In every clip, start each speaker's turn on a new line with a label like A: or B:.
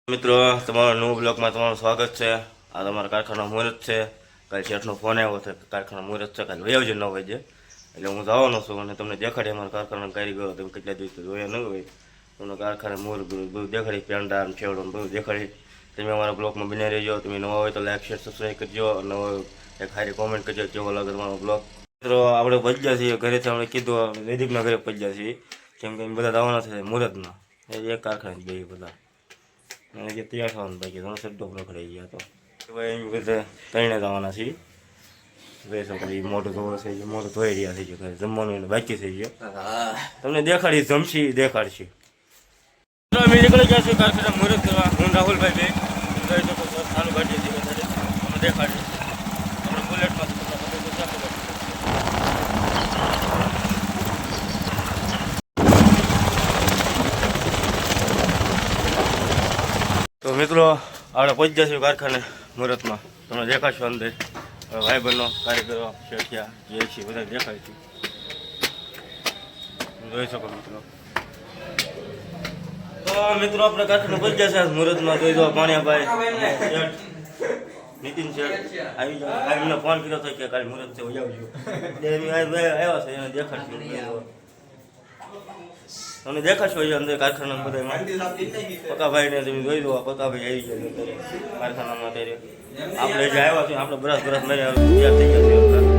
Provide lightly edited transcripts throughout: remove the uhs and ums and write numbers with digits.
A: મિત્રો તમારો નવો બ્લોગમાં તમારું સ્વાગત છે। આ તમારા કારખાના મુહૂર્ત છે। કાલે શેઠનો ફોન આવ્યો છે કારખાના મુહૂર્ત છે, કાલે વહી આવજો 9 વાગે। એટલે હું જવાનો છું અને તમને દેખાડી અમારા કારખાના કારીગરો તમે કેટલા દિવસ જોયા ન હોય તમને કારખાના મુહૂર્ત બધું દેખાડી, પેંડા છેવડો બધું દેખાડી। તમે અમારા બ્લોગમાં બની રહેજો। તમે નવા હોય તો લાઈક શેર સબસ્ક્રાઈબ કરજો અને એક સારી કોમેન્ટ કરજો કેવો લાગે તમારો બ્લોગ। મિત્રો આપણે પહોંચ્યા છીએ ઘરેથી, આપણે કીધું વૈદિકના ઘરે પહોંચ્યા છીએ કેમ કે બધા આવવાના છે મુહૂર્તમાં। એક કારખાને બે બધા અને જે તૈયાર થવાનું બાકી ઘણો શબ્દો પકડાઈ ગયા તો ભાઈ એમ બધા ત્રણે જવાના છીએ। બે છોકરી મોઢું ધોવા છે, મોઢું ધોઈ રહ્યા થઈ ગયું, જમવાનું એને બાકી થઈ ગયો, તમને દેખાડી જમશી દેખાડશી। અમે નીકળી ગયા છીએ કારખાના મુહૂર્ત કરવા। હું રાહુલભાઈ બે જોઈ શકો છો ચાલુ ગાડી હતી વધારે અમે દેખાડી આપણે બુલેટમાં તો મિત્રો આપણે પહોંચ્યા છીએ કારખાને મુહૂર્તમાં, તમને દેખાડશો અંદર ભાઈ બહેનો કારીગરો શેઠિયા જે છે બધા દેખાય છે, જોઈ શકો મિત્રો। તો મિત્રો આપણે કારખાને પહોંચ્યા છે મુહૂર્તમાં, જોઈ દો પાણીયાભાઈ શેઠ નીતિન શેઠ આવી જાવ। એમને ફોન કર્યો હતો કે કાલે મુહૂર્ત છે આવજો, આવ્યા છે એને દેખાડશું તમને દેખાશો અંદર કારખાના બધામાં। પકાભાઈ ને તમે જોઈ દો, પકાભાઈ આવી ગયા કારખાનામાં અત્યારે। આપણે જે આવ્યા છીએ આપણે બરસ મેળે તૈયાર થઈ ગયા છીએ।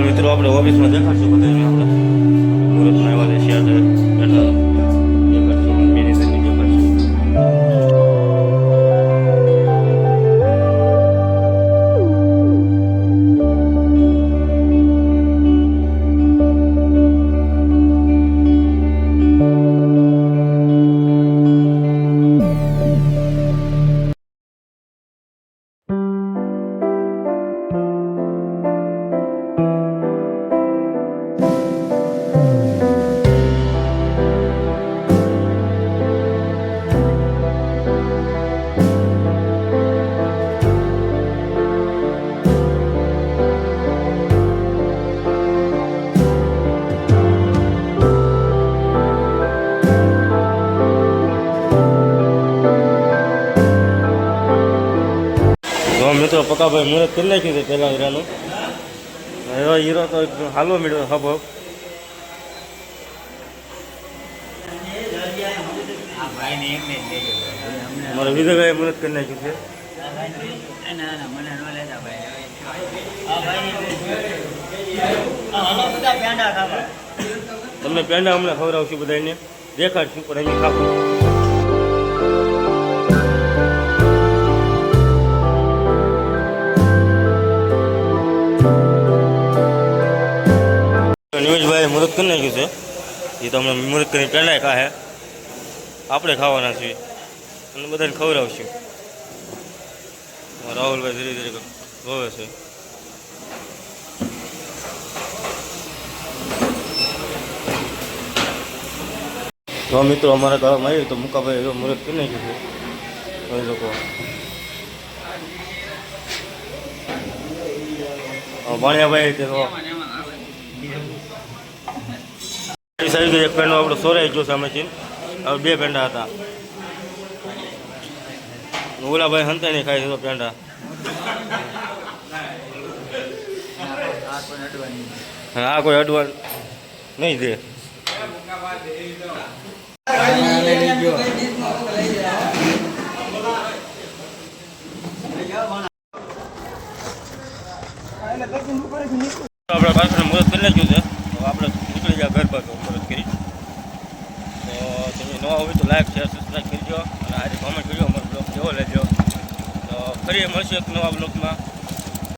A: મિત્રો આપણે ઓફિસમાં દેખાડશું બધાને, આપણે મુહૂર્તમાં આવ્યા છે શેઠ બેઠા દેખાડશું, મેનેજરને દેખાડશું। મિત્રો પકાભાઈ મુહૂર્ત કરી નાખ્યું છે પહેલાં હીરાનું, એવા હીરો તો હાલો મળ્યો હબ અમારે વિજયભાઈ મુહૂર્ત કરી નાખ્યું છે। તમને પેંડા હમણાં ખવડાવશું બધાને દેખાડશું પણ એમની ખાવું। નિમેશભાઈ મુહૂર્ત કરી નાખ્યું છે, એ તો હમણાં મુહૂર્ત કરીને પેંડા ખાહે, આપણે ખાવાના છીએ અને બધાને ખવડાવશું। રાહુલભાઈ ધીરે ધીરે જોવે છે। તો મિત્રો અમારા ગામમાં આવ્યું તો મુકાભાઈ મુહૂર્ત કરી નાખ્યું છે એ લોકો। ભાણિયાભાઈ તે તો સાહેબ એક પેંડો આપણો સોરાઈ ગયો સામેથી, હવે બે પેંડા હતા। ઓલાભાઈ હંતાઈ ખાય છે તો પેંડા, હા કોઈ અડવાન નહીં દે। આપણે કારખાને મુહૂર્ત કરી નાખ્યું છે, આપણે નીકળી જાય ઘર બાજુ મુહૂર્ત કરી। તો તમે નવા હોય તો લાઈક શેર સબસ્ક્રાઈબ કરજો અને આજે કોમેન્ટ કરજો અમારો બ્લોગ કેવો લેજો. તો ફરી મળશું એક નવા બ્લોગમાં.